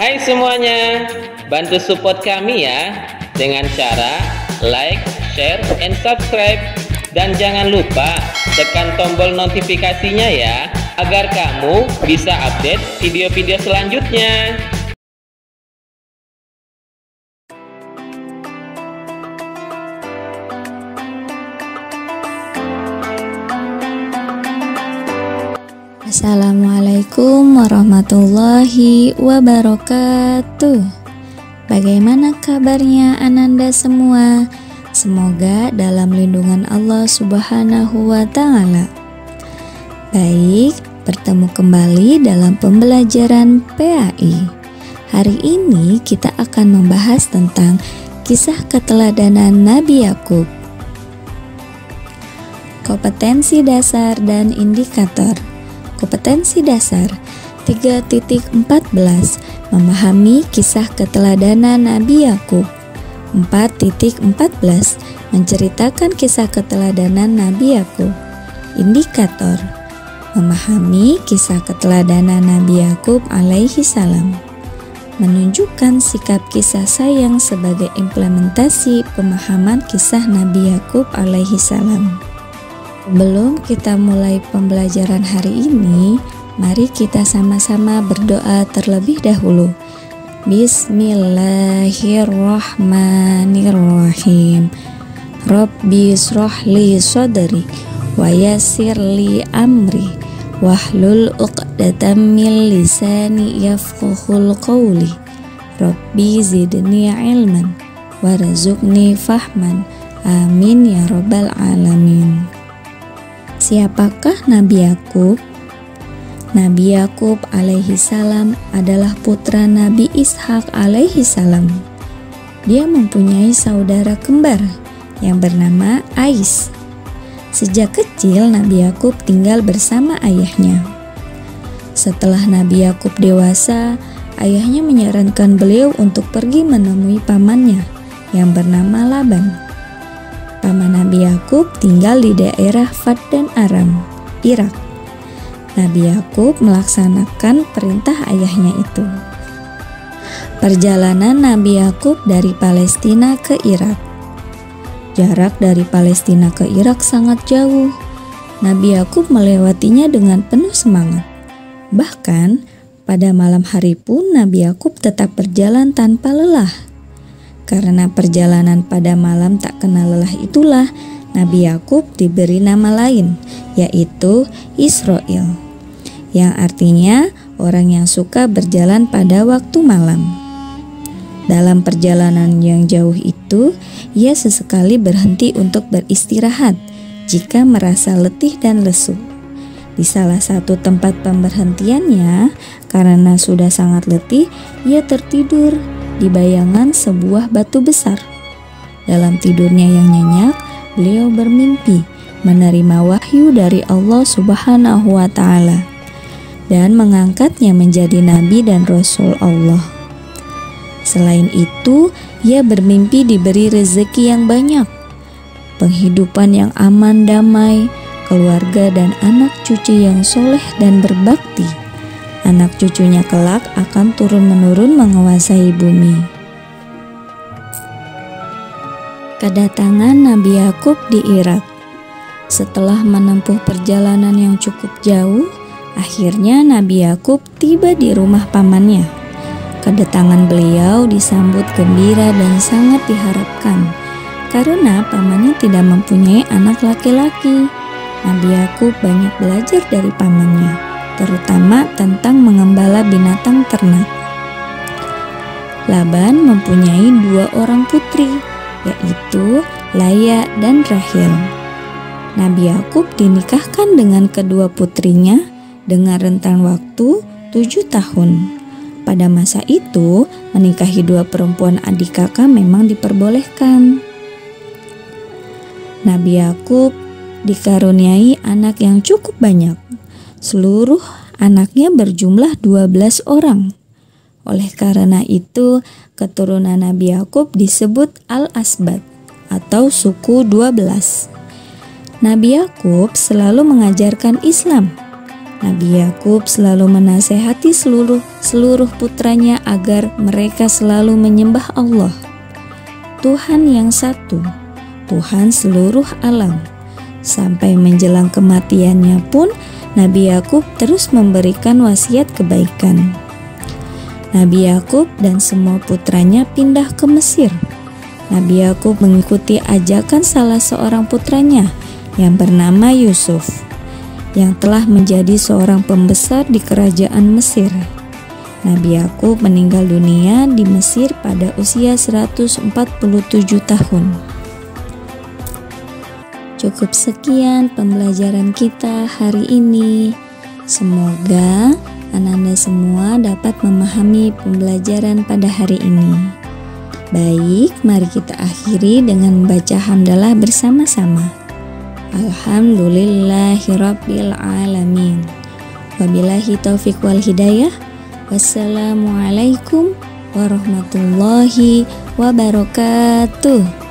Hai semuanya, bantu support kami ya dengan cara like, share, and subscribe. Dan jangan lupa tekan tombol notifikasinya ya, agar kamu bisa update video-video selanjutnya. Assalamualaikum warahmatullahi wabarakatuh. Bagaimana kabarnya Ananda semua? Semoga dalam lindungan Allah Subhanahu wa Ta'ala. Baik, bertemu kembali dalam pembelajaran PAI. Hari ini kita akan membahas tentang kisah keteladanan Nabi Yakub. Kompetensi dasar dan indikator. Kompetensi dasar 3.14 memahami kisah keteladanan Nabi Yakub. 4.14 menceritakan kisah keteladanan Nabi Yakub. Indikator memahami kisah keteladanan Nabi Yakub alaihi salam, menunjukkan sikap kisah sayang sebagai implementasi pemahaman kisah Nabi Yakub alaihi salam. Sebelum kita mulai pembelajaran hari ini, mari kita sama-sama berdoa terlebih dahulu. Bismillahirrahmanirrahim. Rabbi shrah li sadri wa yassir li amri wahlul 'uqdatam min lisani yafqahul qawli. Rabbi zidni ilman warzuqni fahman. Amin ya rabbal alamin. Siapakah Nabi Yakub? Nabi Yakub alaihi salam adalah putra Nabi Ishak alaihi salam. Dia mempunyai saudara kembar yang bernama Ais. Sejak kecil Nabi Yakub tinggal bersama ayahnya. Setelah Nabi Yakub dewasa, ayahnya menyarankan beliau untuk pergi menemui pamannya yang bernama Laban. Paman Nabi Yakub tinggal di daerah Paddan Aram, Irak. Nabi Yakub melaksanakan perintah ayahnya itu. Perjalanan Nabi Yakub dari Palestina ke Irak. Jarak dari Palestina ke Irak sangat jauh. Nabi Yakub melewatinya dengan penuh semangat. Bahkan pada malam hari pun Nabi Yakub tetap berjalan tanpa lelah. Karena perjalanan pada malam tak kenal lelah itulah Nabi Yakub diberi nama lain, yaitu Israel, yang artinya orang yang suka berjalan pada waktu malam. Dalam perjalanan yang jauh itu, ia sesekali berhenti untuk beristirahat jika merasa letih dan lesu. Di salah satu tempat pemberhentiannya, karena sudah sangat letih, ia tertidur di bayangan sebuah batu besar. Dalam tidurnya yang nyenyak, beliau bermimpi menerima wahyu dari Allah Subhanahu wa Ta'ala dan mengangkatnya menjadi nabi dan rasul Allah. Selain itu, ia bermimpi diberi rezeki yang banyak, penghidupan yang aman damai, keluarga dan anak cucu yang soleh dan berbakti. Anak cucunya kelak akan turun-menurun menguasai bumi. Kedatangan Nabi Yakub di Irak. Setelah menempuh perjalanan yang cukup jauh, akhirnya Nabi Yakub tiba di rumah pamannya. Kedatangan beliau disambut gembira dan sangat diharapkan, karena pamannya tidak mempunyai anak laki-laki. Nabi Yakub banyak belajar dari pamannya, terutama tentang mengembala binatang ternak. Laban mempunyai 2 orang putri, yaitu Laya dan Rahel. Nabi Yakub dinikahkan dengan kedua putrinya dengan rentan waktu 7 tahun. Pada masa itu, menikahi 2 perempuan adik kakak memang diperbolehkan. Nabi Yakub dikaruniai anak yang cukup banyak. Seluruh anaknya berjumlah 12 orang. Oleh karena itu, keturunan Nabi Yakub disebut Al-Asbat atau suku 12. Nabi Yakub selalu mengajarkan Islam. Nabi Yakub selalu menasehati seluruh putranya agar mereka selalu menyembah Allah, Tuhan yang satu, Tuhan seluruh alam. Sampai menjelang kematiannya pun, Nabi Yakub terus memberikan wasiat kebaikan. Nabi Yakub dan semua putranya pindah ke Mesir. Nabi Yakub mengikuti ajakan salah seorang putranya yang bernama Yusuf, yang telah menjadi seorang pembesar di kerajaan Mesir. Nabi Yakub meninggal dunia di Mesir pada usia 147 tahun. Cukup sekian pembelajaran kita hari ini. Semoga Anda semua dapat memahami pembelajaran pada hari ini. Baik, mari kita akhiri dengan membaca hamdalah bersama-sama. Alhamdulillahirabbil alamin. Wabillahi taufik wal hidayah. Wassalamualaikum warahmatullahi wabarakatuh.